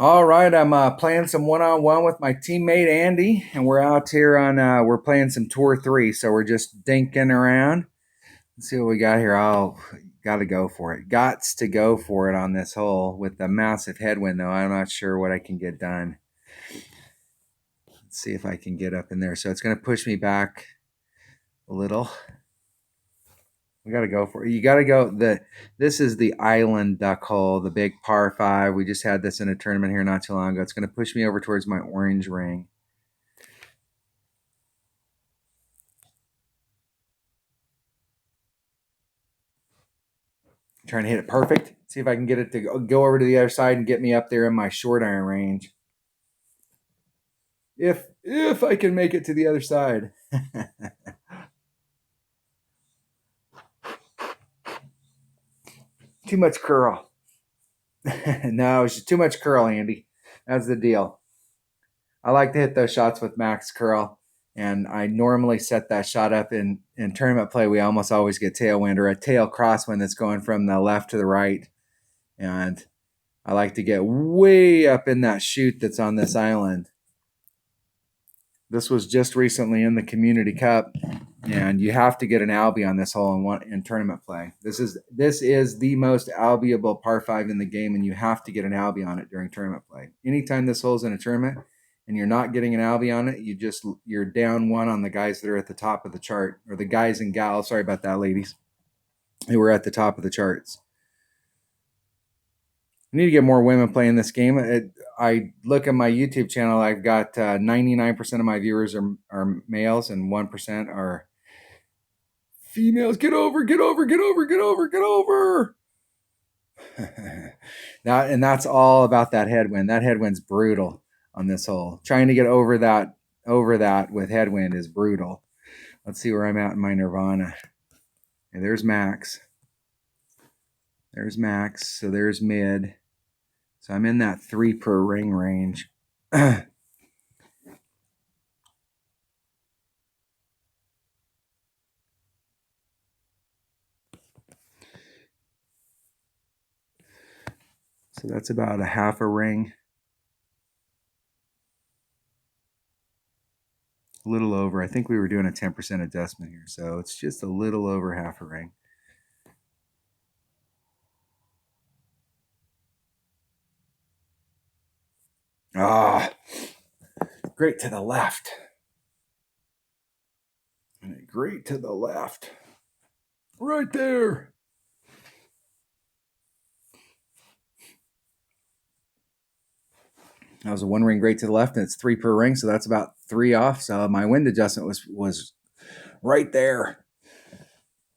All right, I'm playing some one-on-one with my teammate Andy, and we're out here on we're playing some Tour 3, so we're just dinking around. Let's see what we got here. Oh, got to go for it. Gots to go for it on this hole with the massive headwind, though. I'm not sure what I can get done. Let's see if I can get up in there. So it's going to push me back a little. We got to go for it. You got to go. This is the Island Duck hole, the big par 5. We just had this in a tournament here not too long ago. It's going to push me over towards my orange ring. Trying to hit it perfect. See if I can get it to go over to the other side and get me up there in my short iron range. If I can make it to the other side. Too much curl. No, it's just too much curl, Andy. That's the deal. I like to hit those shots with max curl, and I normally set that shot up in tournament play. We almost always get tailwind or a tail crosswind that's going from the left to the right, and I like to get way up in that chute that's on this island. This was just recently in the Community Cup, and you have to get an albie on this hole in tournament play. This is the most albiable par 5 in the game, and you have to get an albie on it during tournament play. Anytime this hole's in a tournament and you're not getting an albie on it, you're down one on the guys that are at the top of the chart, or the guys and gals. Sorry about that, ladies, who were at the top of the charts. I need to get more women playing this game. I look at my YouTube channel. I've got 99% of my viewers are males and 1% are females. Get over. Now, and that's all about that headwind. That headwind's brutal on this hole. Trying to get over that with headwind is brutal. Let's see where I'm at in my nirvana. Okay, there's max. There's max. So there's mid. So I'm in that 3 per ring range. So that's about a half a ring. A little over. I think we were doing a 10% adjustment here. So it's just a little over half a ring. Ah, great to the left. Great to the left. Right there. That was a 1 ring great to the left, and it's 3 per ring, so that's about 3 off. So my wind adjustment was right there.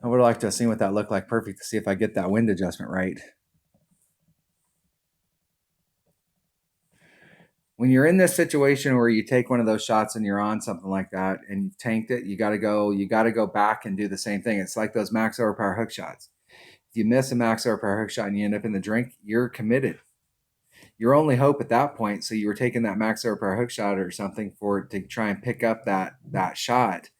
I would like to have seen what that looked like perfect to see if I get that wind adjustment right. When you're in this situation where you take one of those shots and you're on something like that and you've tanked it, you got to go back and do the same thing. It's like those max overpower hook shots. If you miss a max overpower hook shot and you end up in the drink, you're committed. Your only hope at that point, so you were taking that max overpower hook shot or something to try and pick up that shot.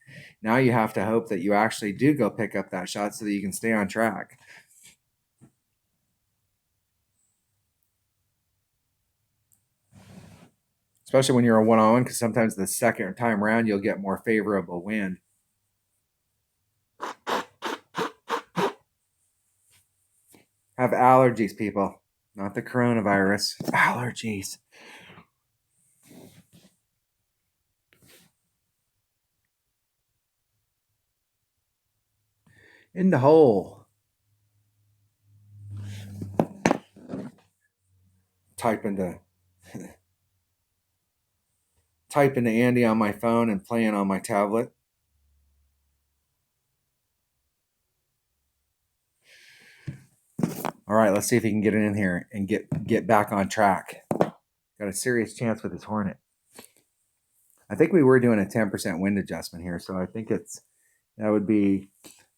Now you have to hope that you actually do go pick up that shot so that you can stay on track. Especially when you're a one-on-one, because sometimes the second time around you'll get more favorable wind. Have allergies, people. Not the coronavirus. Allergies. In the hole. Type into Andy on my phone and playing on my tablet. All right, let's see if he can get it in here and get back on track. Got a serious chance with his Hornet. I think we were doing a 10% wind adjustment here, so I think that would be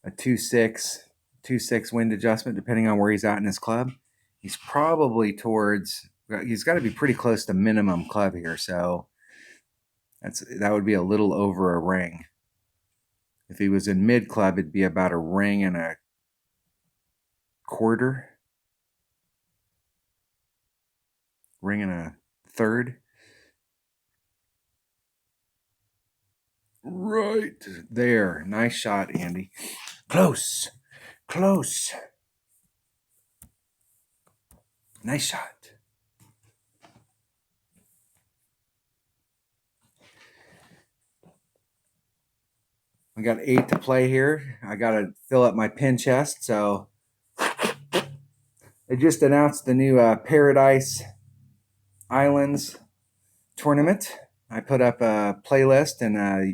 a 2.6 wind adjustment depending on where he's at in his club. He's probably he's got to be pretty close to minimum club here, so that would be a little over a ring. If he was in mid club, it'd be about a ring and a quarter. ring and a third. Right there. Nice shot, Andy. Close. Close. Nice shot. We got 8 to play here. I got to fill up my pin chest. So they just announced the new Paradise Islands tournament. I put up a playlist and a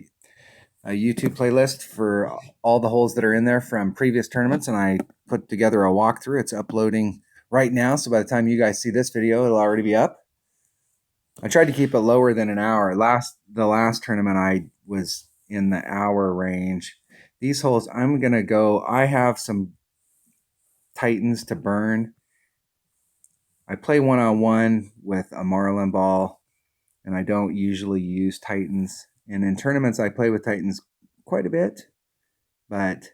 YouTube playlist for all the holes that are in there from previous tournaments, and I put together a walkthrough. It's uploading right now, so by the time you guys see this video, it'll already be up. I tried to keep it lower than an hour. The last tournament I was in the hour range. These holes, I'm going to go, I have some Titans to burn. I play one-on-one with a Marlin ball, and I don't usually use Titans. And in tournaments, I play with Titans quite a bit, but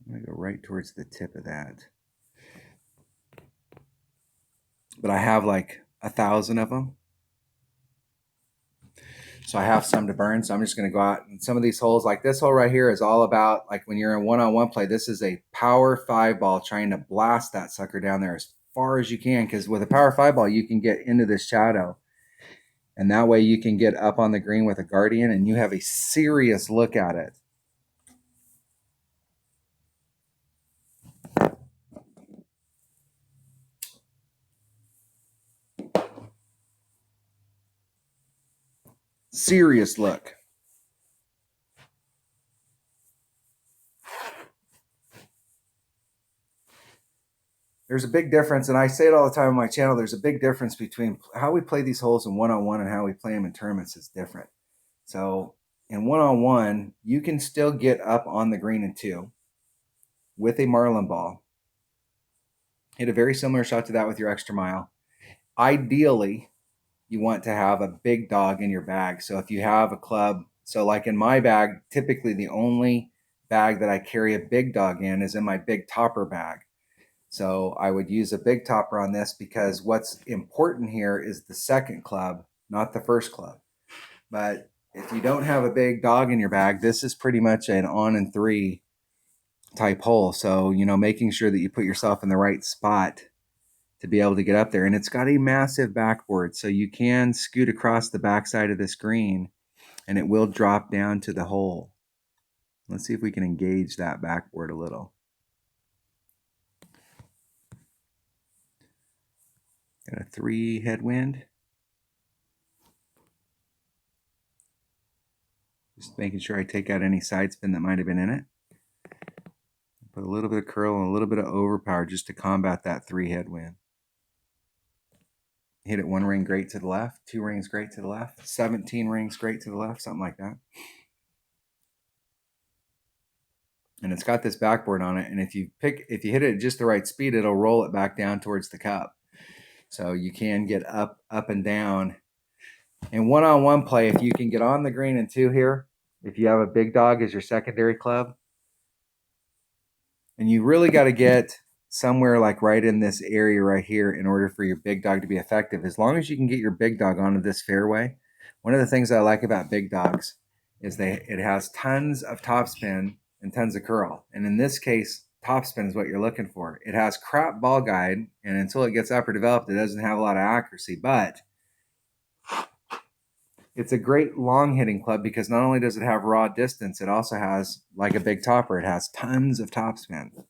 I'm going to go right towards the tip of that. But I have like 1,000 of them. So I have some to burn. So I'm just going to go out, and some of these holes, like this hole right here, is all about, like when you're in one-on-one play, this is a power 5 ball trying to blast that sucker down there as far as you can, because with a power 5 ball, you can get into this shadow. And that way you can get up on the green with a Guardian and you have a serious look at it. Serious look. There's a big difference, and I say it all the time on my channel, there's a big difference between how we play these holes in one-on-one and how we play them in tournaments is different. So in one-on-one, you can still get up on the green in 2 with a Marlin ball. Hit a very similar shot to that with your extra mile. Ideally, you want to have a big dog in your bag. So if you have a club, so like in my bag, typically the only bag that I carry a big dog in is in my big topper bag. So I would use a big topper on this, because what's important here is the second club, not the first club. But if you don't have a big dog in your bag, this is pretty much an on and 3 type hole. So, making sure that you put yourself in the right spot to be able to get up there. And it's got a massive backboard, so you can scoot across the backside of this green and it will drop down to the hole. Let's see if we can engage that backboard a little. Got a 3 headwind. Just making sure I take out any side spin that might have been in it. Put a little bit of curl and a little bit of overpower just to combat that 3 headwind. Hit it 1 ring great to the left, 2 rings great to the left, 17 rings great to the left, something like that. And it's got this backboard on it, and if you hit it at just the right speed, it'll roll it back down towards the cup. So you can get up and down. In one-on-one play, if you can get on the green in 2 here, if you have a big dog as your secondary club, and you really got to get somewhere like right in this area right here in order for your big dog to be effective. As long as you can get your big dog onto this fairway, one of the things I like about big dogs is it has tons of topspin and tons of curl. And in this case, topspin is what you're looking for. It has crap ball guide, and until it gets upper developed, it doesn't have a lot of accuracy, but it's a great long hitting club because not only does it have raw distance, it also has, like a big topper, it has tons of topspin.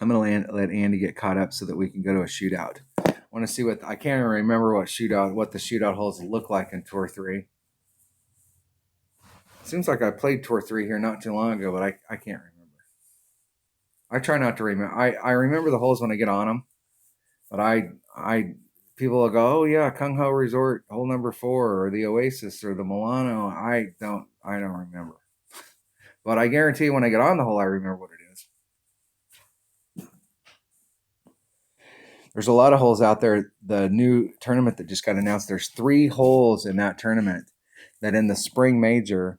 I'm going to let Andy get caught up so that we can go to a shootout. I want to see I can't even remember what the shootout holes look like in Tour 3. Seems like I played Tour 3 here not too long ago, but I can't remember. I try not to remember. I remember the holes when I get on them, but people will go, oh yeah, Kung Ho Resort, hole number 4, or the Oasis, or the Milano. I don't remember. But I guarantee when I get on the hole, I remember what it is. There's a lot of holes out there. The new tournament that just got announced, there's 3 holes in that tournament that in the spring major,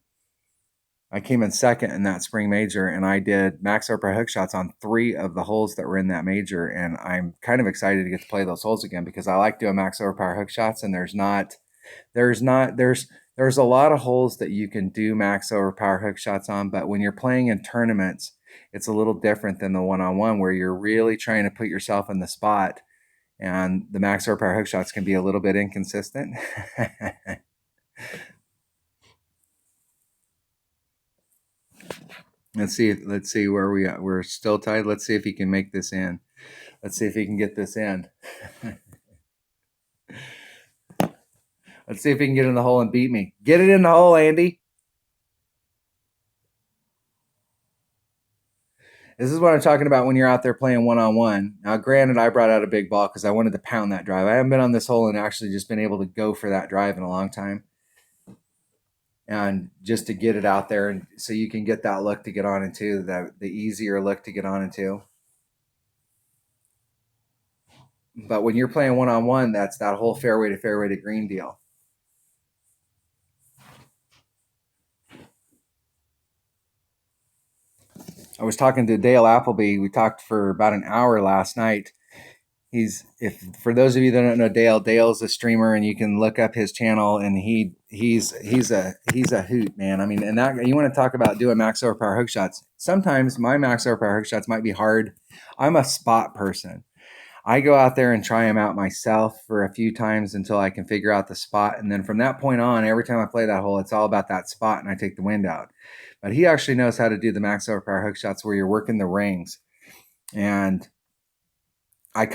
I came in second in that spring major, and I did max overpower hook shots on 3 of the holes that were in that major. And I'm kind of excited to get to play those holes again because I like doing max overpower hook shots, and there's a lot of holes that you can do max overpower hook shots on, but when you're playing in tournaments, it's a little different than the one-on-one where you're really trying to put yourself in the spot, and the max overpower hook shots can be a little bit inconsistent. Let's see where we are. We're still tied. Let's see if he can make this in. Let's see if he can get this in. Let's see if he can get in the hole and beat me. Get it in the hole, Andy. This is what I'm talking about when you're out there playing one-on-one. Now, granted, I brought out a big ball because I wanted to pound that drive. I haven't been on this hole and actually just been able to go for that drive in a long time. And just to get it out there, and so you can get that look to get on into, the easier look to get on into. But when you're playing one-on-one, that's that whole fairway to green deal. I was talking to Dale Appleby. We talked for about an hour last night. For those of you that don't know Dale, Dale's a streamer, and you can look up his channel, and he's a hoot, man. I mean, and that, you want to talk about doing max overpower hook shots. Sometimes my max overpower hook shots might be hard. I'm a spot person. I go out there and try them out myself for a few times until I can figure out the spot. And then from that point on, every time I play that hole, it's all about that spot, and I take the wind out. But he actually knows how to do the max overpower hook shots where you're working the rings. And I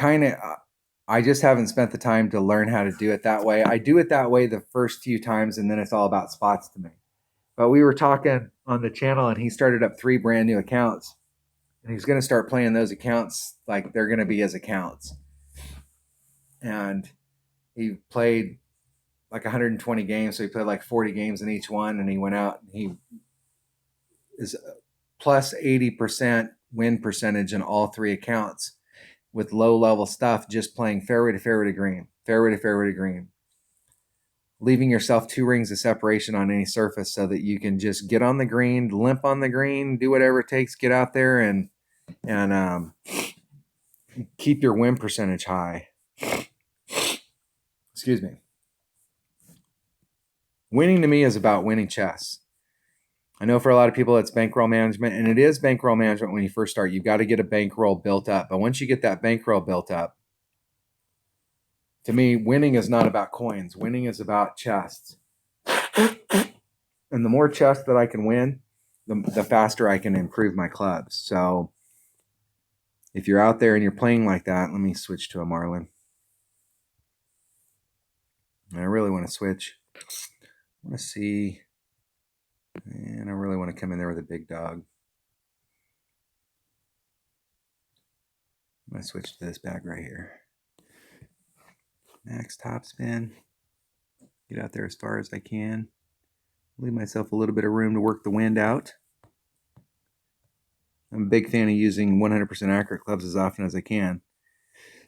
just haven't spent the time to learn how to do it that way. I do it that way the first few times, and then it's all about spots to me. But we were talking on the channel, and he started up 3 brand new accounts. And he's going to start playing those accounts like they're going to be his accounts. And he played like 120 games, so he played like 40 games in each one, and he went out and he is plus 80% win percentage in all 3 accounts with low-level stuff, just playing fairway to green, leaving yourself 2 rings of separation on any surface so that you can just get on the green, limp on the green, do whatever it takes, get out there and keep your win percentage high. Excuse me. Winning to me is about winning chess. I know for a lot of people it's bankroll management, and it is bankroll management when you first start. You've got to get a bankroll built up. But once you get that bankroll built up, to me, winning is not about coins. Winning is about chests. And the more chests that I can win, the faster I can improve my clubs. So if you're out there and you're playing like that, let me switch to a Marlin. I really want to switch. I want to see... And I really want to come in there with a big dog. I'm going to switch to this bag right here. Max topspin. Get out there as far as I can. Leave myself a little bit of room to work the wind out. I'm a big fan of using 100% accurate clubs as often as I can.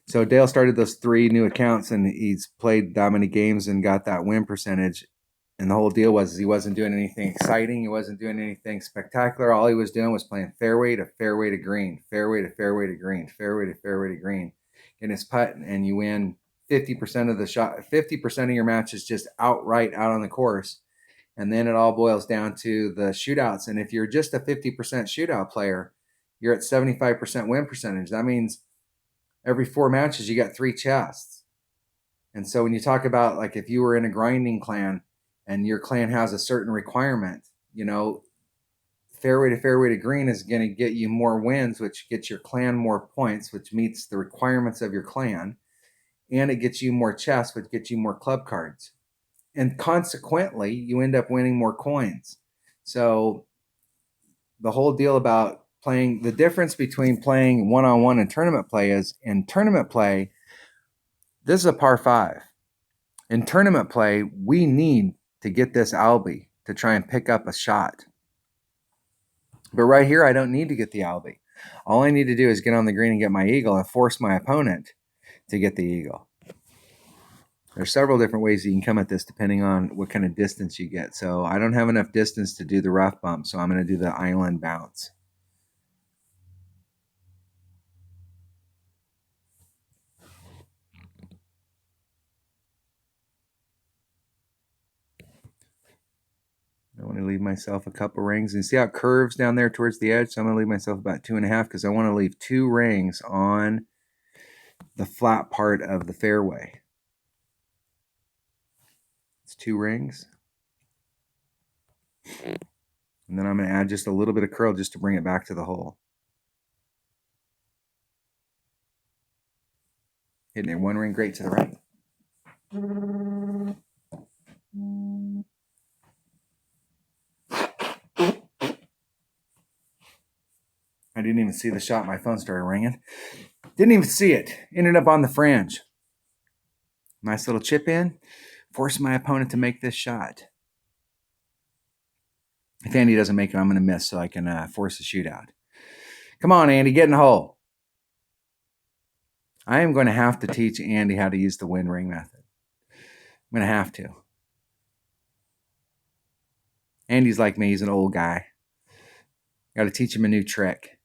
So Dale started those 3 new accounts, and he's played that many games and got that win percentage. And the whole deal was he wasn't doing anything exciting. He wasn't doing anything spectacular. All he was doing was playing fairway to green, fairway to green. In his putt, and you win 50% of the shot, 50% of your matches just outright out on the course. And then it all boils down to the shootouts. And if you're just a 50% shootout player, you're at 75% win percentage. That means every 4 matches, you got 3 chests. And so when you talk about, like, if you were in a grinding clan, and your clan has a certain requirement, you know, fairway to green is going to get you more wins, which gets your clan more points, which meets the requirements of your clan. And it gets you more chests, which gets you more club cards. And consequently, you end up winning more coins. So the whole deal about playing, the difference between playing one-on-one and tournament play is, in tournament play, this is a par 5. In tournament play, we need to get this Albie to try and pick up a shot. But right here, I don't need to get the Albie. All I need to do is get on the green and get my eagle and force my opponent to get the eagle. There's several different ways you can come at this depending on what kind of distance you get. So I don't have enough distance to do the rough bump, so I'm going to do the island bounce. I want to leave myself a couple rings. And see how it curves down there towards the edge? So I'm going to leave myself about 2.5 because I want to leave 2 rings on the flat part of the fairway. It's 2 rings. And then I'm going to add just a little bit of curl just to bring it back to the hole. Hitting it 1 ring great to the right. I didn't even see the shot. My phone started ringing. Didn't even see it. Ended up on the fringe. Nice little chip in. Forced my opponent to make this shot. If Andy doesn't make it, I'm going to miss so I can force a shootout. Come on, Andy, get in the hole. I am going to have to teach Andy how to use the wind ring method. I'm going to have to. Andy's like me. He's an old guy. Got to teach him a new trick.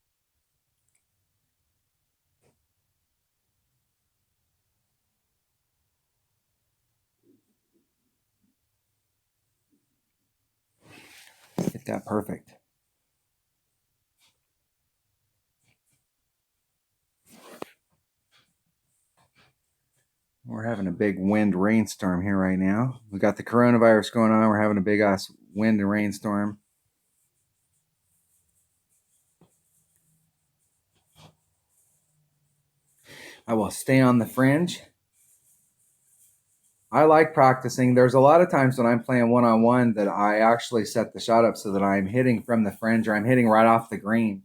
Hit that perfect. We're having a big wind rainstorm here right now. We got the coronavirus going on. We're having a big ass wind and rainstorm. I will stay on the fringe. I like practicing. There's a lot of times when I'm playing one-on-one that I actually set the shot up so that I'm hitting from the fringe or I'm hitting right off the green.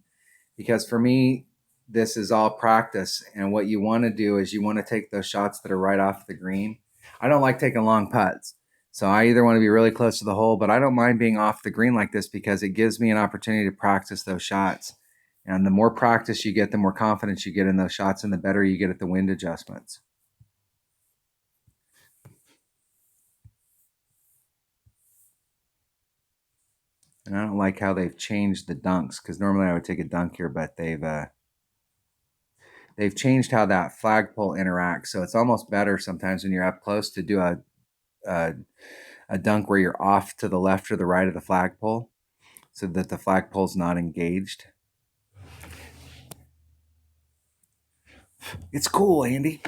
Because for me, this is all practice. And what you want to do is you want to take those shots that are right off the green. I don't like taking long putts. So I either want to be really close to the hole, but I don't mind being off the green like this because it gives me an opportunity to practice those shots. And the more practice you get, the more confidence you get in those shots and the better you get at the wind adjustments. And I don't like how they've changed the dunks because normally I would take a dunk here, but they've changed how that flagpole interacts. So it's almost better sometimes when you're up close to do a dunk where you're off to the left or the right of the flagpole so that the flagpole's not engaged. It's cool, Andy.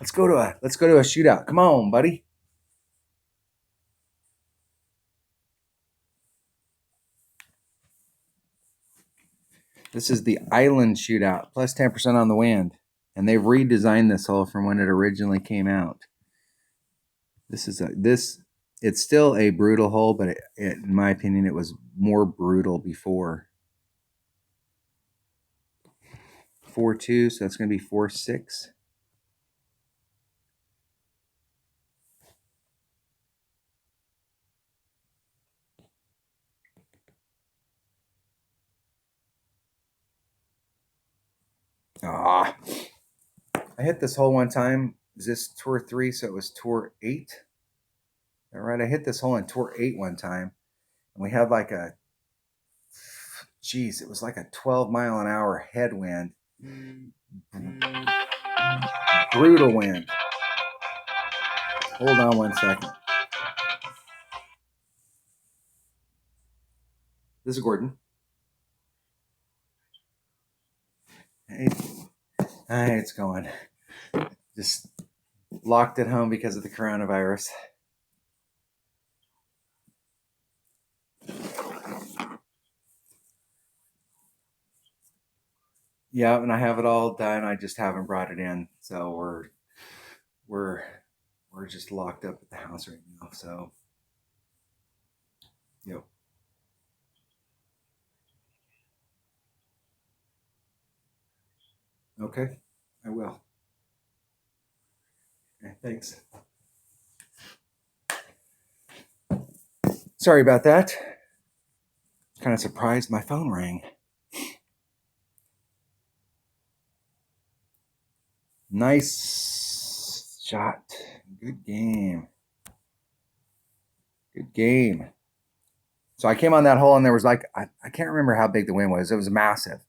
Let's go to a shootout. Come on, buddy. This is the island shootout, plus 10% on the wind. And they've redesigned this hole from when it originally came out. It's still a brutal hole, but in my opinion, it was more brutal before. 4-2, so that's going to be 4-6. I hit this hole one time. Is this tour 3? So it was tour 8. All right, I hit this hole in tour 8 one time, and we had like it was like a 12-mile-an-hour headwind. Brutal wind. Hold on one second. This is Gordon. Hey, it's going. Just locked at home because of the coronavirus. Yeah, and I have it all done. I just haven't brought it in, so we're just locked up at the house right now. So, yep. Okay, I will. Okay, thanks. Sorry about that. Kind of surprised my phone rang. Nice shot. Good game. Good game. So I came on that hole and there was like, I can't remember how big the wind was. It was massive.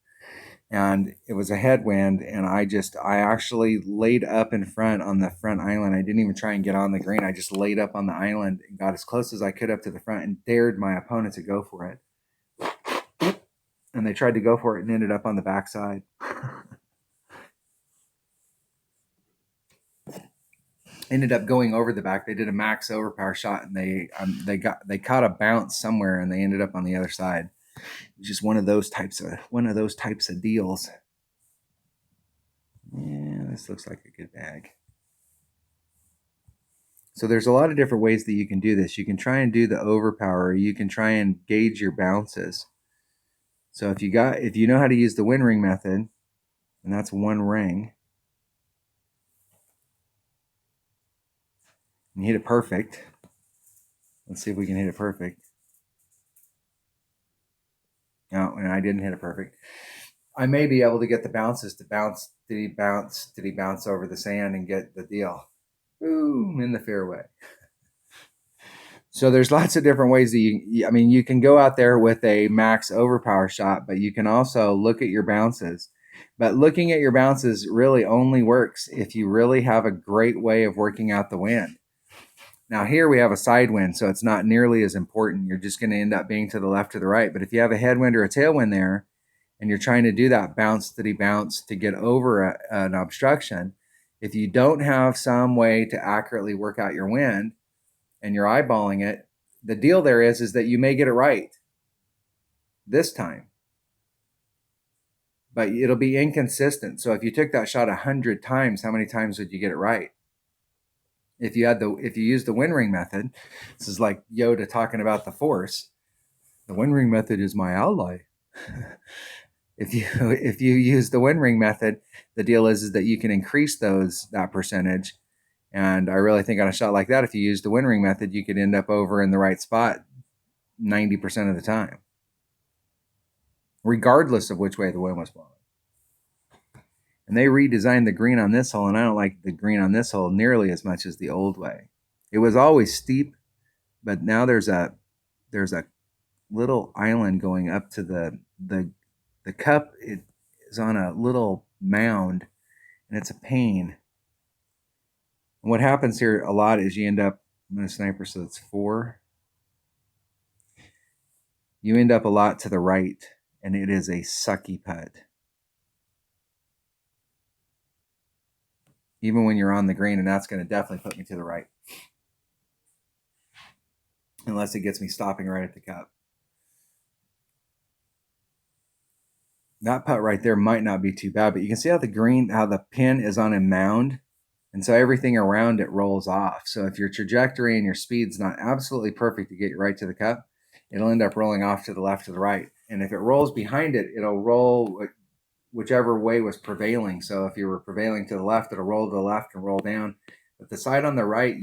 And it was a headwind. And I actually laid up in front on the front island. I didn't even try and get on the green. I just laid up on the island and got as close as I could up to the front and dared my opponent to go for it. And they tried to go for it and ended up on the backside. Ended up going over the back. They did a max overpower shot and they caught a bounce somewhere and they ended up on the other side. Just one of those types of deals. Yeah, this looks like a good bag. So there's a lot of different ways that you can do this. You can try and do the overpower. You can try and gauge your bounces. So if you know how to use the win ring method, and that's one ring, and you hit it perfect. Let's see if we can hit it perfect. No, and I didn't hit it perfect. I may be able to get the bounces to bounce. Did he bounce? Did he bounce over the sand and get the deal? Boom, in the fairway. So there's lots of different ways that you can go out there with a max overpower shot, but you can also look at your bounces. But looking at your bounces really only works if you really have a great way of working out the wind. Now here we have a side wind, so it's not nearly as important. You're just going to end up being to the left or the right. But if you have a headwind or a tailwind there, and you're trying to do that bounce to get over an obstruction, if you don't have some way to accurately work out your wind and you're eyeballing it, the deal there is that you may get it right this time, but it'll be inconsistent. So if you took that shot 100 times, how many times would you get it right? If you use the wind ring method, this is like Yoda talking about the Force. The wind ring method is my ally. If you use the wind ring method, the deal is that you can increase that percentage. And I really think on a shot like that, if you use the wind ring method, you could end up over in the right spot 90% of the time, regardless of which way the wind was blowing. And they redesigned the green on this hole, and I don't like the green on this hole nearly as much as the old way. It was always steep, but now there's a little island going up to the cup. It is on a little mound, and it's a pain. And what happens here a lot is you end up, I'm going to sniper, so it's 4. You end up a lot to the right, and it is a sucky putt. Even when you're on the green, and that's going to definitely put me to the right. Unless it gets me stopping right at the cup. That putt right there might not be too bad, but you can see how the pin is on a mound, and so everything around it rolls off. So if your trajectory and your speed's not absolutely perfect to get you right to the cup, it'll end up rolling off to the left or the right. And if it rolls behind it, it'll roll whichever way was prevailing. So if you were prevailing to the left, it'll roll to the left and roll down. But the side on the right,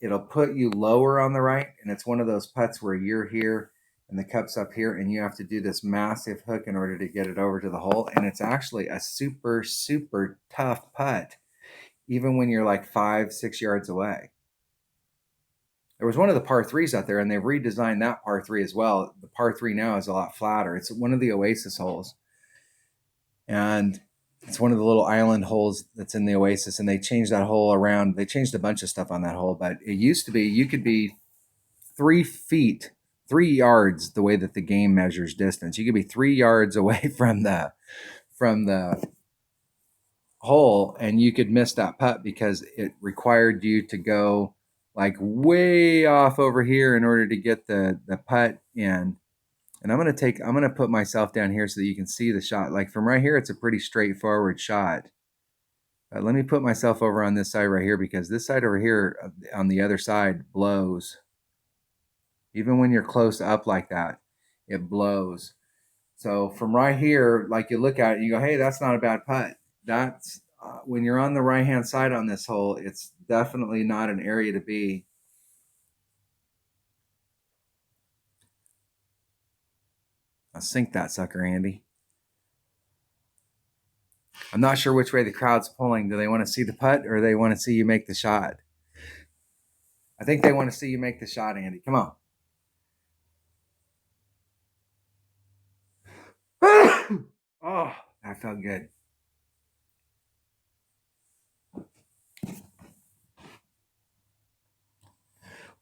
it'll put you lower on the right, and it's one of those putts where you're here and the cup's up here, and you have to do this massive hook in order to get it over to the hole. And it's actually a super, super tough putt, even when you're like 5-6 yards away. There was one of the par 3s out there, and they've redesigned that par 3 as well. The par 3 now is a lot flatter. It's one of the Oasis holes. And it's one of the little island holes that's in the Oasis, and they changed that hole around. They changed a bunch of stuff on that hole, but it used to be you could be 3 feet, 3 yards, the way that the game measures distance. You could be 3 yards away from the hole, and you could miss that putt because it required you to go like way off over here in order to get the putt in. And I'm going to put myself down here so that you can see the shot. Like from right here, it's a pretty straightforward shot. But let me put myself over on this side right here, because this side over here on the other side blows. Even when you're close up like that, it blows. So from right here, like you look at it and you go, hey, that's not a bad putt. That's when you're on the right-hand side on this hole, it's definitely not an area to be. I'll sink that sucker, Andy. I'm not sure which way the crowd's pulling. Do they want to see the putt or they want to see you make the shot? I think they want to see you make the shot, Andy. Come on. Oh, that felt good.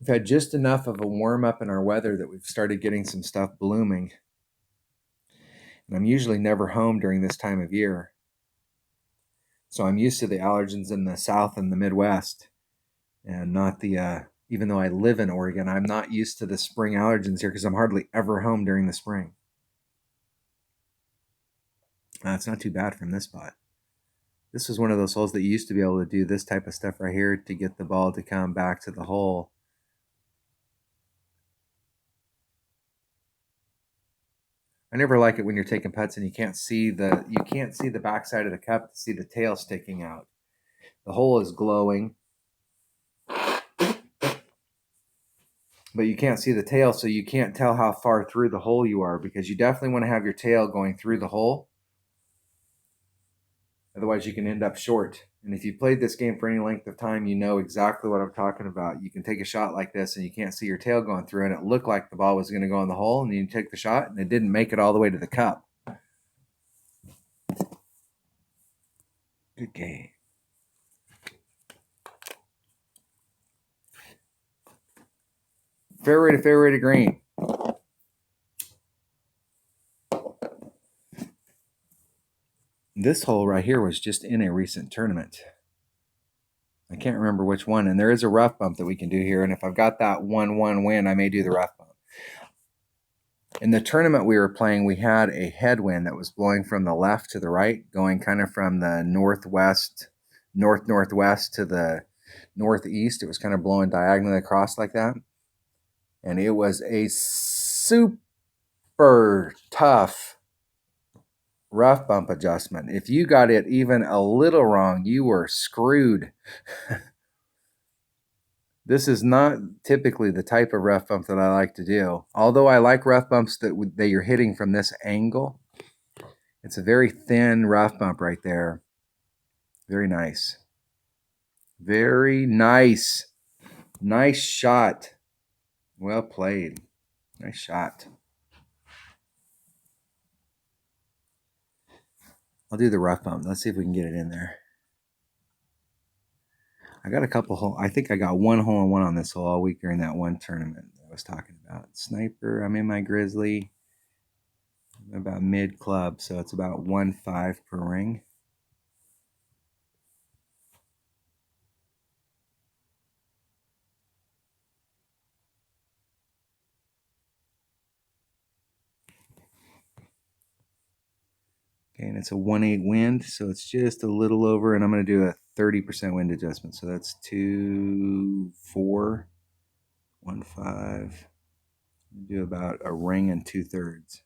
We've had just enough of a warm up in our weather that we've started getting some stuff blooming. And I'm usually never home during this time of year. So I'm used to the allergens in the South and the Midwest and not the, even though I live in Oregon, I'm not used to the spring allergens here because I'm hardly ever home during the spring. It's not too bad from this spot. This was one of those holes that you used to be able to do this type of stuff right here to get the ball to come back to the hole. I never like it when you're taking putts and you can't see the backside of the cup to see the tail sticking out. The hole is glowing, but you can't see the tail, so you can't tell how far through the hole you are because you definitely want to have your tail going through the hole. Otherwise, you can end up short. And if you played this game for any length of time, you know exactly what I'm talking about. You can take a shot like this and you can't see your tail going through, and it looked like the ball was going to go in the hole, and you take the shot, and it didn't make it all the way to the cup. Good game. Fairway to green. This hole right here was just in a recent tournament. I can't remember which one. And there is a rough bump that we can do here. And if I've got that 1-1 win, I may do the rough bump. In the tournament we were playing, we had a headwind that was blowing from the left to the right, going kind of from the northwest to the northeast. It was kind of blowing diagonally across like that. And it was a super tough rough bump adjustment. If you got it even a little wrong, you were screwed. This is not typically the type of rough bump that I like to do. Although I like rough bumps that you're hitting from this angle. It's a very thin rough bump right there. Very nice. Very nice. Nice shot. Well played. Nice shot. I'll do the rough bump. Let's see if we can get it in there. I got a couple hole. I think I got one hole in one on this hole all week during that one tournament I was talking about. Sniper, I'm in my Grizzly. I'm about mid club, so it's about 1.5 per ring. Okay, and it's a 1.8 wind, so it's just a little over, and I'm going to do a 30% wind adjustment. So that's 2.4, 1.5. Do about a ring and 2/3.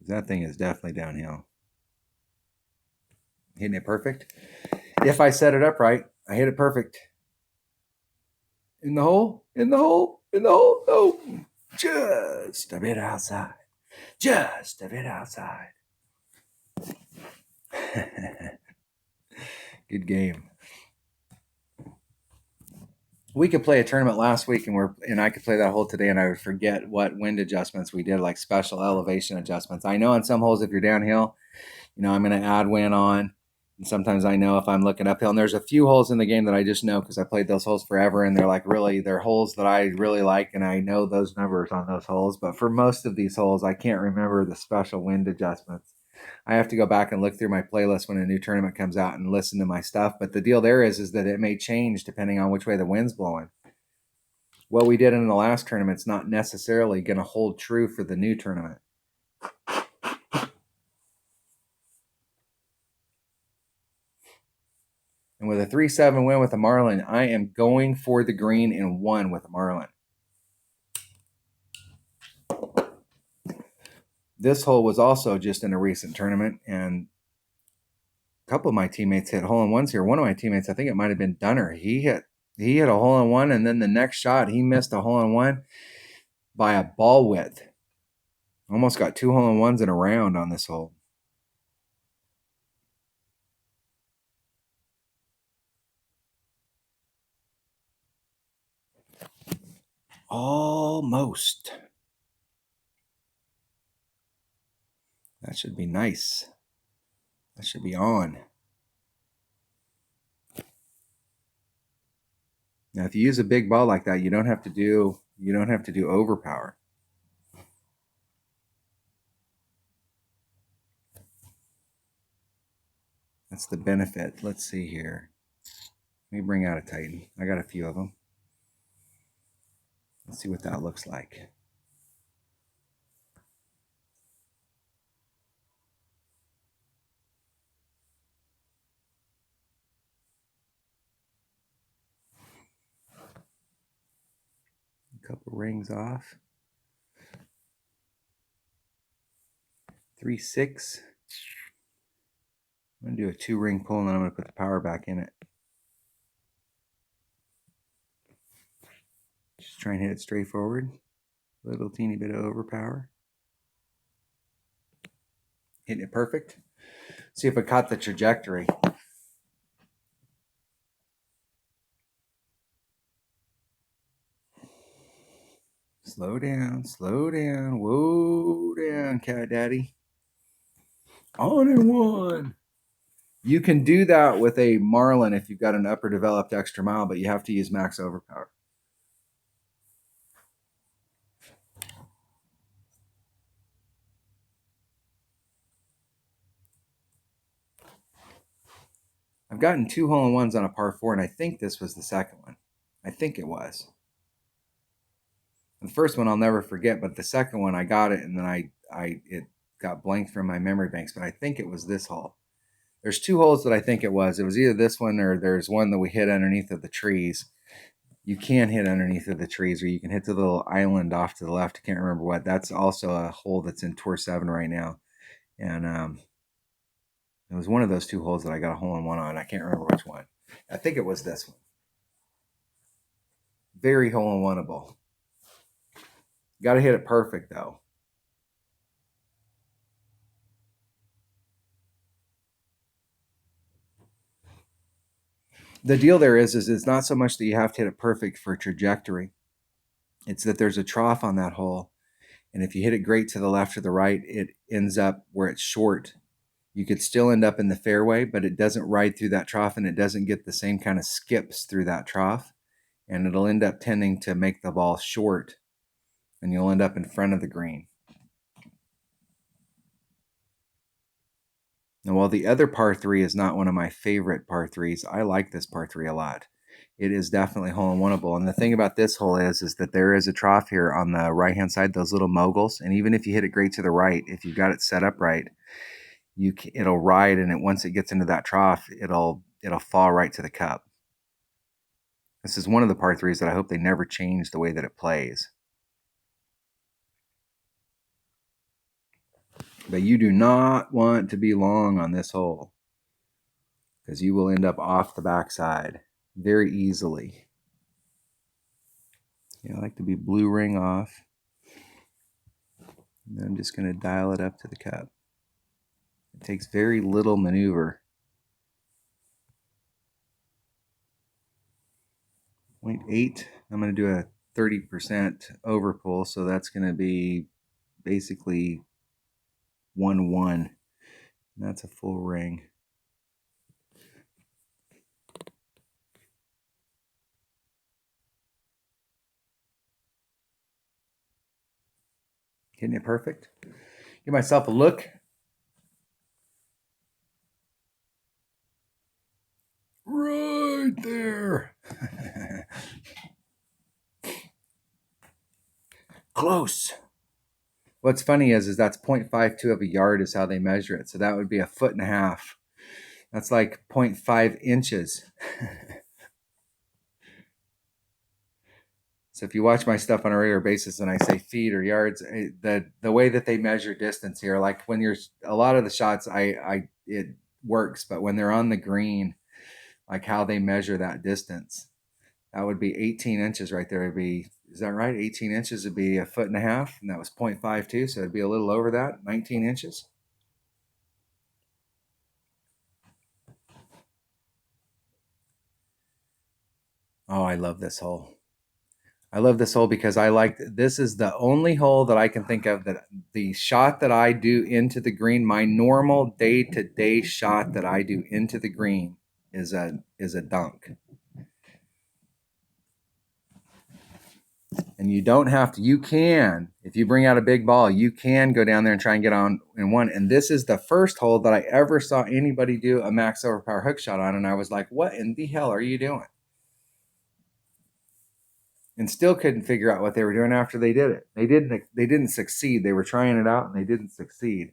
That thing is definitely downhill. Hitting it perfect. If I set it up right, I hit it perfect. In the hole, in the hole, in the hole. No, just a bit outside. Just a bit outside. Good game. We could play a tournament last week, and I could play that hole today, and I would forget what wind adjustments we did, like special elevation adjustments. I know on some holes, if you're downhill, I'm going to add wind on. And sometimes I know if I'm looking uphill, and there's a few holes in the game that I just know because I played those holes forever, and they're holes that I really like, and I know those numbers on those holes. But for most of these holes, I can't remember the special wind adjustments. I have to go back and look through my playlist when a new tournament comes out and listen to my stuff. But the deal there is that it may change depending on which way the wind's blowing. What we did in the last tournament's not necessarily going to hold true for the new tournament. And with a 3-7 win with a Marlin, I am going for the green in 1 with a Marlin. This hole was also just in a recent tournament, and a couple of my teammates hit hole-in-ones here. One of my teammates, I think it might have been Dunner, he hit a hole-in-one, and then the next shot, he missed a hole-in-one by a ball width. Almost got 2 hole-in-ones in a round on this hole. Almost. That should be nice. That should be on. Now, if you use a big ball like that, you don't have to do overpower. That's the benefit. Let's see here. Let me bring out a Titan. I got a few of them. Let's see what that looks like. A couple rings off. 3-6. I'm going to do a 2-ring pull, and then I'm going to put the power back in it. Just try and hit it straight forward. Little teeny bit of overpower. Hitting it perfect. See if it caught the trajectory. Slow down, slow down, whoa down, cat daddy. On and one. You can do that with a Marlin if you've got an upper developed extra mile, but you have to use max overpower. I've gotten 2 hole-in-ones on a par 4, and I think this was the second one. I think it was. The first one I'll never forget, but the second one I got it, and then it got blanked from my memory banks, but I think it was this hole. There's 2 holes that I think it was. It was either this one or there's one that we hit underneath of the trees. You can hit underneath of the trees, or you can hit the little island off to the left. I can't remember what. That's also a hole that's in Tour 7 right now. And it was one of those 2 holes that I got a hole-in-one on. I can't remember which one. I think it was this one. Very hole-in-oneable. Got to hit it perfect, though. The deal there is it's not so much that you have to hit it perfect for trajectory. It's that there's a trough on that hole. And if you hit it great to the left or the right, it ends up where it's short. You could still end up in the fairway, but it doesn't ride through that trough, and it doesn't get the same kind of skips through that trough. And it'll end up tending to make the ball short, and you'll end up in front of the green. Now, while the other par 3 is not one of my favorite par 3s, I like this par 3 a lot. It is definitely hole-in-oneable. And the thing about this hole is that there is a trough here on the right-hand side, those little moguls. And even if you hit it great to the right, if you've got it set up right, it'll ride, and once it gets into that trough, it'll fall right to the cup. This is one of the par 3s that I hope they never change the way that it plays. But you do not want to be long on this hole, because you will end up off the backside very easily. Yeah, I like to be blue ring off. And then I'm just going to dial it up to the cup. It takes very little maneuver. 0.8. I'm going to do a 30% overpull, so that's going to be basically 1-1. That's a full ring. Hitting it perfect. Give myself a look. Right there. Close. What's funny is that's 0.52 of a yard is how they measure it. So that would be 1.5 feet. That's like 0.5 inches. So if you watch my stuff on a regular basis and I say feet or yards, the way that they measure distance here, like when you're a lot of the shots, it works, but when they're on the green, like how they measure that distance, that would be 18 inches right there. It'd be is that right? 18 inches would be 1.5 feet, and that was 0.52, so it'd be a little over that, 19 inches. Oh, I love this hole. I love this hole because this is the only hole that I can think of that the shot that I do into the green, my normal day-to-day shot that I do into the green is a dunk. And you don't have to, you can, if you bring out a big ball, you can go down there and try and get on in one. And this is the first hole that I ever saw anybody do a max overpower hook shot on. And I was like, what in the hell are you doing? And still couldn't figure out what they were doing after they did it. They didn't succeed. They were trying it out and they didn't succeed.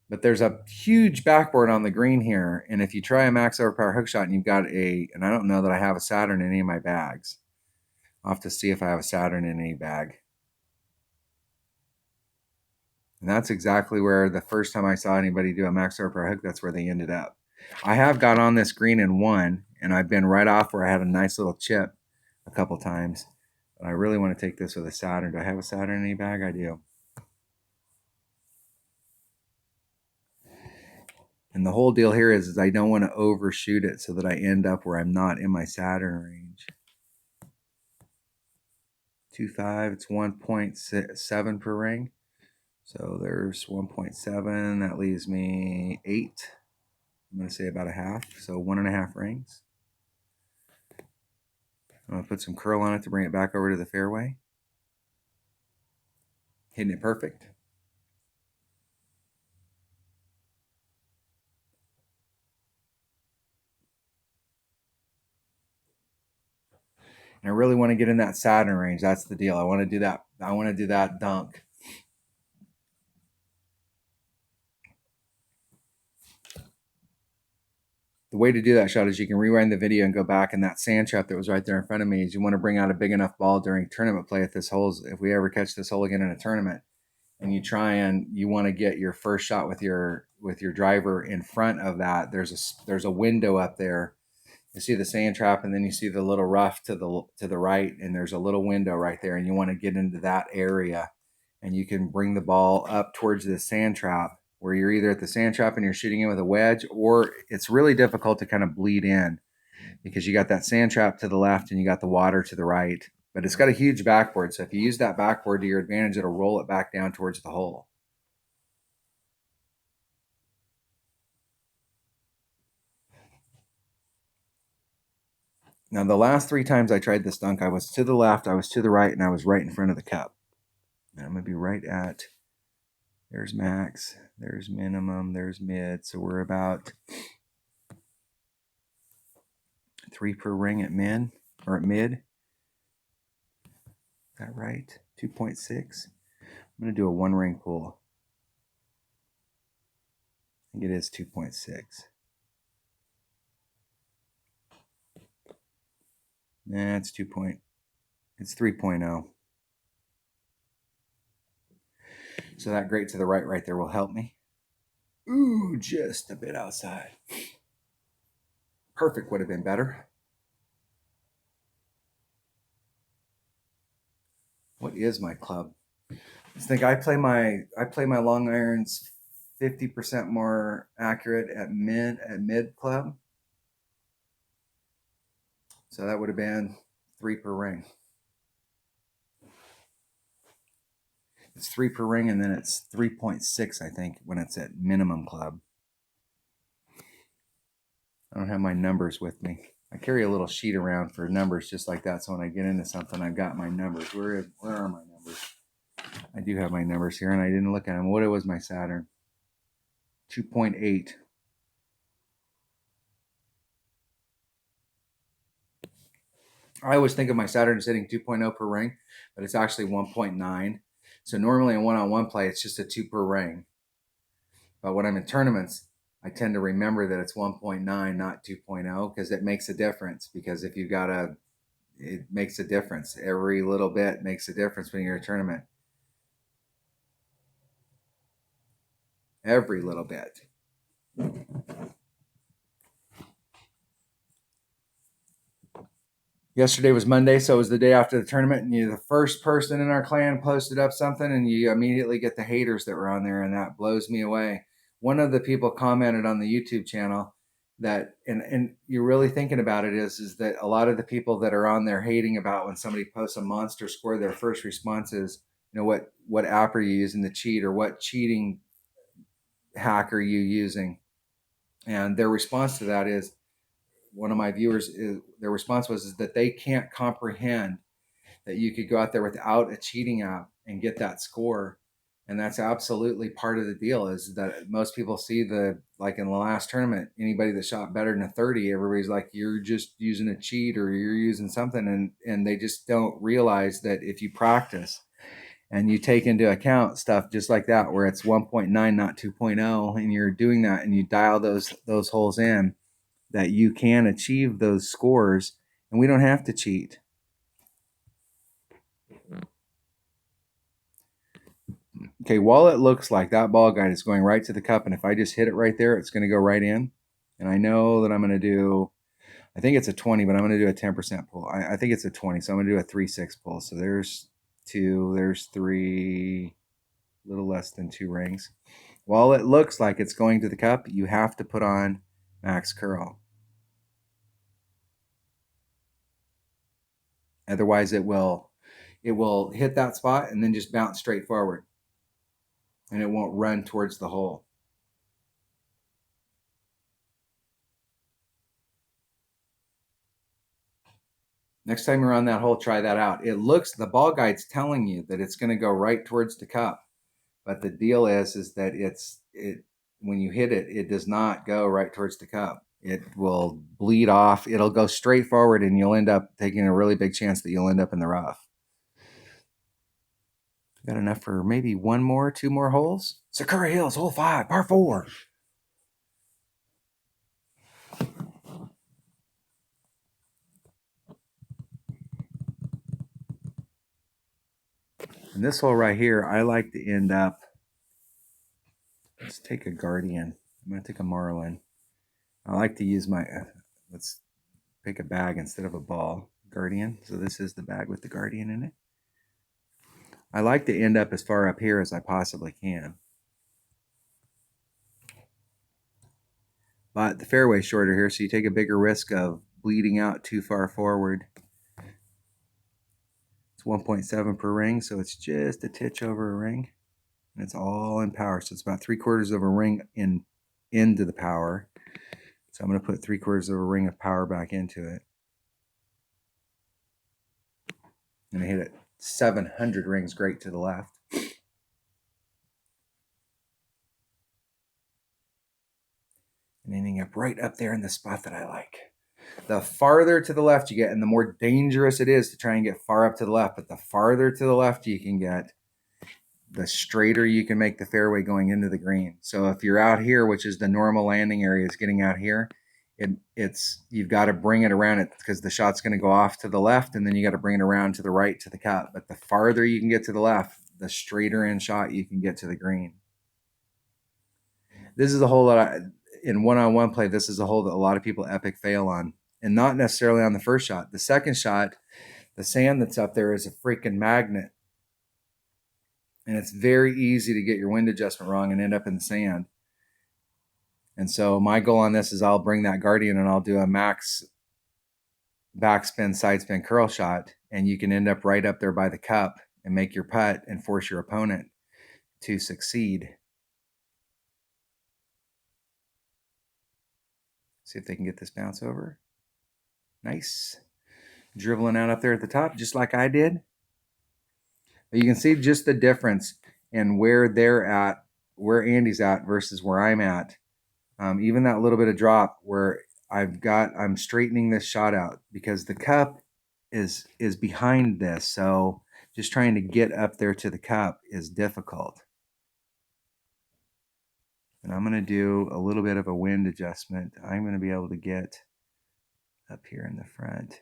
But there's a huge backboard on the green here. And if you try a max overpower hook shot and you've got and I don't know that I have a Saturn in any of my bags. I'll have to see if I have a Saturn in any bag. And that's exactly where the first time I saw anybody do a max overpower hook, that's where they ended up. I have got on this green and won, and I've been right off where I had a nice little chip a couple times. But I really want to take this with a Saturn. Do I have a Saturn in any bag? I do. And the whole deal here is I don't want to overshoot it so that I end up where I'm not in my Saturn range. 2.5, it's 1.7 per ring. So there's 1.7, that leaves me 8. I'm going to say about a half, so 1.5 rings. I'm going to put some curl on it to bring it back over to the fairway. Hitting it perfect. And I really want to get in that Saturn range. That's the deal. I want to do that. I want to do that dunk. The way to do that shot is you can rewind the video and go back, and that sand trap that was right there in front of me is you want to bring out a big enough ball during tournament play at this hole. If we ever catch this hole again in a tournament, and you want to get your first shot with your driver in front of that, there's a window up there. You see the sand trap, and then you see the little rough to the right, and there's a little window right there, and you want to get into that area, and you can bring the ball up towards the sand trap where you're either at the sand trap and you're shooting it with a wedge, or it's really difficult to kind of bleed in because you got that sand trap to the left and you got the water to the right, but it's got a huge backboard. So if you use that backboard to your advantage, it'll roll it back down towards the hole. Now, the last 3 times I tried this dunk, I was to the left, I was to the right, and I was right in front of the cup. And I'm going to be right at, there's max, there's minimum, there's mid. So we're about 3 per ring at mid. Is that right? 2.6. I'm going to do a 1-ring pull. I think it is 2.6. Nah, it's 3.0. So that grate to the right there will help me. Ooh, just a bit outside. Perfect would have been better. What is my club? I think I play my long irons 50% more accurate at mid club. So that would have been 3 per ring. It's 3 per ring, and then it's 3.6, I think, when it's at minimum club. I don't have my numbers with me. I carry a little sheet around for numbers just like that, so when I get into something, I've got my numbers. Where are my numbers? I do have my numbers here, and I didn't look at them. What was my Saturn? 2.8. I always think of my Saturn as hitting 2.0 per ring, but it's actually 1.9. So normally in one-on-one play, it's just a 2 per ring. But when I'm in tournaments, I tend to remember that it's 1.9, not 2.0, because it makes a difference. Because if you've got it makes a difference. Every little bit makes a difference when you're in a tournament. Every little bit. Yesterday was Monday, so it was the day after the tournament, and you're the first person in our clan posted up something, and you immediately get the haters that were on there, and that blows me away. One of the people commented on the YouTube channel that, and you're really thinking about it, is that a lot of the people that are on there hating about when somebody posts a monster score, their first response is, what app are you using to cheat, or what cheating hack are you using? And their response to that is, one of my viewers, their response was is that they can't comprehend that you could go out there without a cheating app and get that score. And that's absolutely part of the deal, is that most people see like in the last tournament, anybody that shot better than a 30, everybody's like, you're just using a cheat or you're using something. And they just don't realize that if you practice and you take into account stuff just like that, where it's 1.9, not 2.0, and you're doing that and you dial those holes in, that you can achieve those scores, and we don't have to cheat. Okay, while it looks like that ball guide is going right to the cup, and if I just hit it right there, it's going to go right in. And I know that I'm going to do, I think it's a 20, but I'm going to do a 10% pull. I think it's a 20, so I'm going to do a 3-6 pull. So there's 2, there's 3, a little less than 2 rings. While it looks like it's going to the cup, you have to put on max curl. Otherwise, it will hit that spot and then just bounce straight forward, and it won't run towards the hole. Next time you're on that hole, try that out. The ball guide's telling you that it's going to go right towards the cup, but the deal is that when you hit it, it does not go right towards the cup. It will bleed off. It'll go straight forward, and you'll end up taking a really big chance that you'll end up in the rough. Got enough for maybe 2 more holes. Sakura Hills, hole 5, par 4. And this hole right here, I like to end up. Let's take a Guardian. I'm going to take a Marlin. I like to use my, let's pick a bag instead of a ball. Guardian. So this is the bag with the Guardian in it. I like to end up as far up here as I possibly can. But the fairway's shorter here, so you take a bigger risk of bleeding out too far forward. It's 1.7 per ring, so it's just a titch over a ring. And it's all in power. So it's about 3/4 of a ring into the power. So I'm going to put 3/4 of a ring of power back into it. And I hit it 700 rings great to the left. And ending up right up there in the spot that I like. The farther to the left you get, and the more dangerous it is to try and get far up to the left, but the farther to the left you can get, the straighter you can make the fairway going into the green. So if you're out here, which is the normal landing area, is getting out here, you've got to bring it around it, because the shot's going to go off to the left, and then you got to bring it around to the right to the cup. But the farther you can get to the left, the straighter in shot you can get to the green. This is a hole that in one-on-one play, this is a hole that a lot of people epic fail on, and not necessarily on the first shot. The second shot, the sand that's up there is a freaking magnet. And it's very easy to get your wind adjustment wrong and end up in the sand. And so my goal on this is I'll bring that Guardian and I'll do a max backspin, side spin, curl shot. And you can end up right up there by the cup and make your putt and force your opponent to succeed. See if they can get this bounce over. Nice. Dribbling out up there at the top, just like I did. But you can see just the difference in where they're at, where Andy's at versus where I'm at. Even that little bit of drop where I'm straightening this shot out, because the cup is behind this. So just trying to get up there to the cup is difficult. And I'm going to do a little bit of a wind adjustment. I'm going to be able to get up here in the front.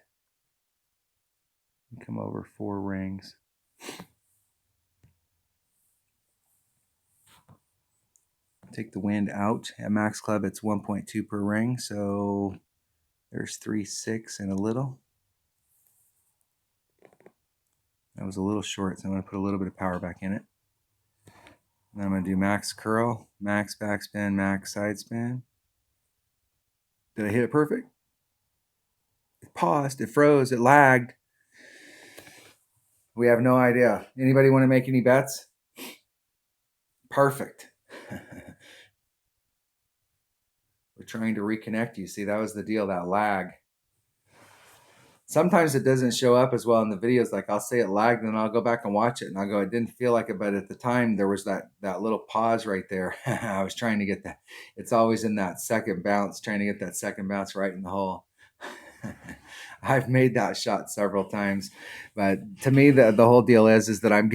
Come over 4 rings. Take the wind out. At Max Club, it's 1.2 per ring. So there's 3, 6, and a little. That was a little short, so I'm going to put a little bit of power back in it. And I'm going to do max curl, max backspin, max side spin. Did I hit it perfect? It paused, it froze, it lagged. We have no idea. Anybody want to make any bets? Perfect. We're trying to reconnect you. See, that was the deal, that lag. Sometimes it doesn't show up as well in the videos. Like I'll say it lagged and I'll go back and watch it and I'll go, it didn't feel like it, but at the time there was that little pause right there. I was trying to get that. It's always in that second bounce, trying to get that second bounce right in the hole. I've made that shot several times, but to me, the whole deal is that I'm,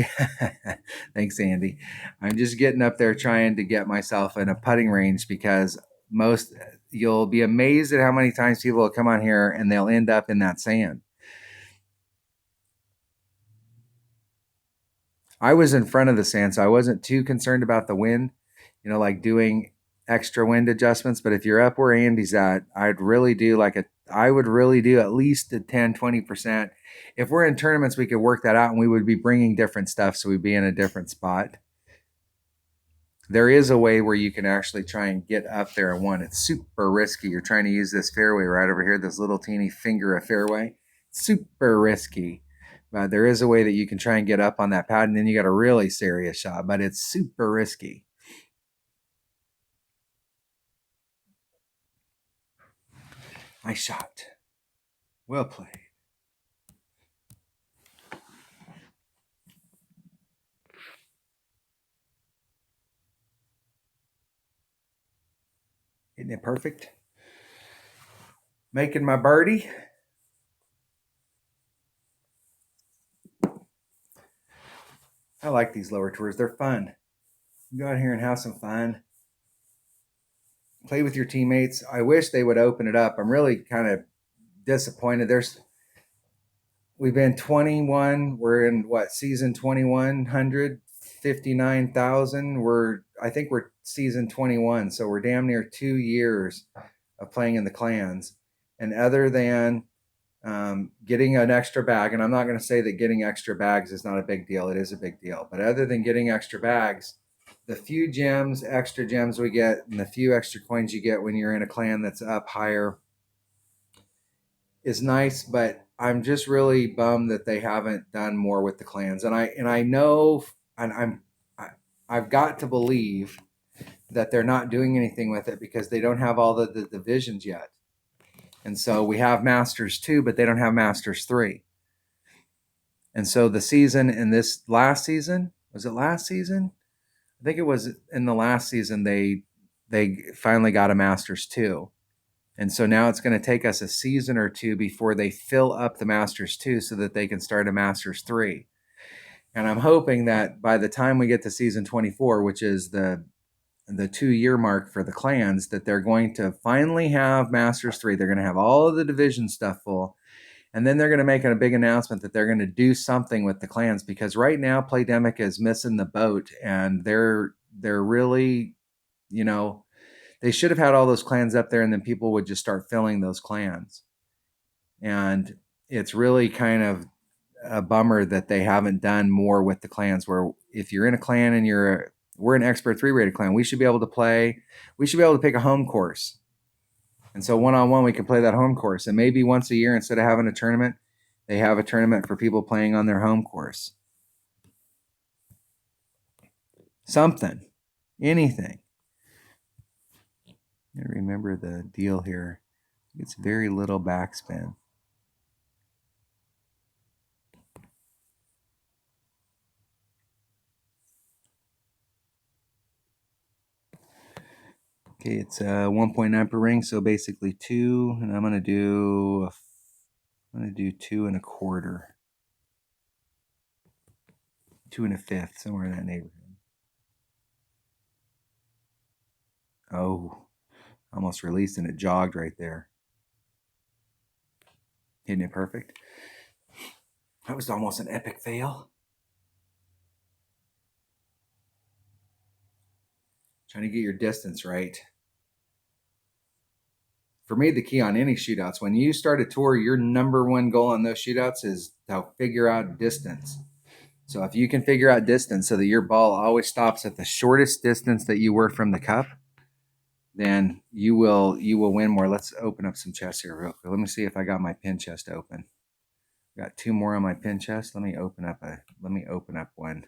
thanks, Andy. I'm just getting up there trying to get myself in a putting range because you'll be amazed at how many times people will come on here and they'll end up in that sand. I was in front of the sand, so I wasn't too concerned about the wind, like doing extra wind adjustments. But if you're up where Andy's at, I would really do at least a 10-20%. If we're in tournaments, we could work that out and we would be bringing different stuff, so we'd be in a different spot. There is a way where you can actually try and get up there and one. It's super risky. You're trying to use this fairway right over here, this little teeny finger of fairway. Super risky. But there is a way that you can try and get up on that pad, and then you got a really serious shot, but it's super risky. Nice shot. Well played. Isn't it perfect? Making my birdie. I like these lower tours. They're fun. You go out here and have some fun. Play with your teammates. I wish they would open it up. I'm really kind of disappointed. We've been 21. We're in season 2100, 59,000. I think we're season 21. So we're damn near 2 years of playing in the clans. And other than getting an extra bag, and I'm not going to say that getting extra bags is not a big deal. It is a big deal. But other than getting extra bags, the few extra gems we get, and the few extra coins you get when you're in a clan that's up higher is nice. But I'm just really bummed that they haven't done more with the clans. And I know, and I've got to believe that they're not doing anything with it because they don't have all the divisions yet. And so we have Masters 2, but they don't have Masters 3. And so the season in this last season, was it last season? I think it was in the last season they finally got a Masters 2. And so now it's going to take us a season or two before they fill up the Masters 2 so that they can start a Masters 3. And I'm hoping that by the time we get to season 24, which is the 2-year mark for the clans, that they're going to finally have Masters 3. They're going to have all of the division stuff full. And then they're going to make a big announcement that they're going to do something with the clans, because right now Playdemic is missing the boat, and they're really, they should have had all those clans up there, and then people would just start filling those clans. And it's really kind of a bummer that they haven't done more with the clans, where if you're in a clan and we're an expert 3-rated clan, we should be able to play. We should be able to pick a home course. And so one-on-one, we can play that home course. And maybe once a year, instead of having a tournament, they have a tournament for people playing on their home course. Something. Anything. I remember the deal here. It's very little backspin. Okay, it's 1.9 per ring, so basically 2, and I'm gonna do 2 1/4, 2 1/5, somewhere in that neighborhood. Oh, almost released and it jogged right there. Hitting it perfect. That was almost an epic fail. Trying to get your distance right. For me, the key on any shootouts, when you start a tour, your number one goal on those shootouts is to figure out distance. So if you can figure out distance so that your ball always stops at the shortest distance that you were from the cup, then you will win more. Let's open up some chests here real quick. Let me see if I got my pin chest open. Got 2 more on my pin chest. Let me open up one.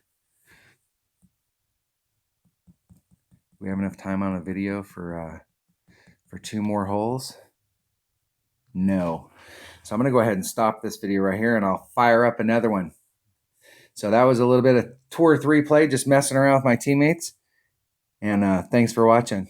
We have enough time on a video for 2 more holes? No. So I'm going to go ahead and stop this video right here, and I'll fire up another one. So that was a little bit of Tour 3 play, just messing around with my teammates. And thanks for watching.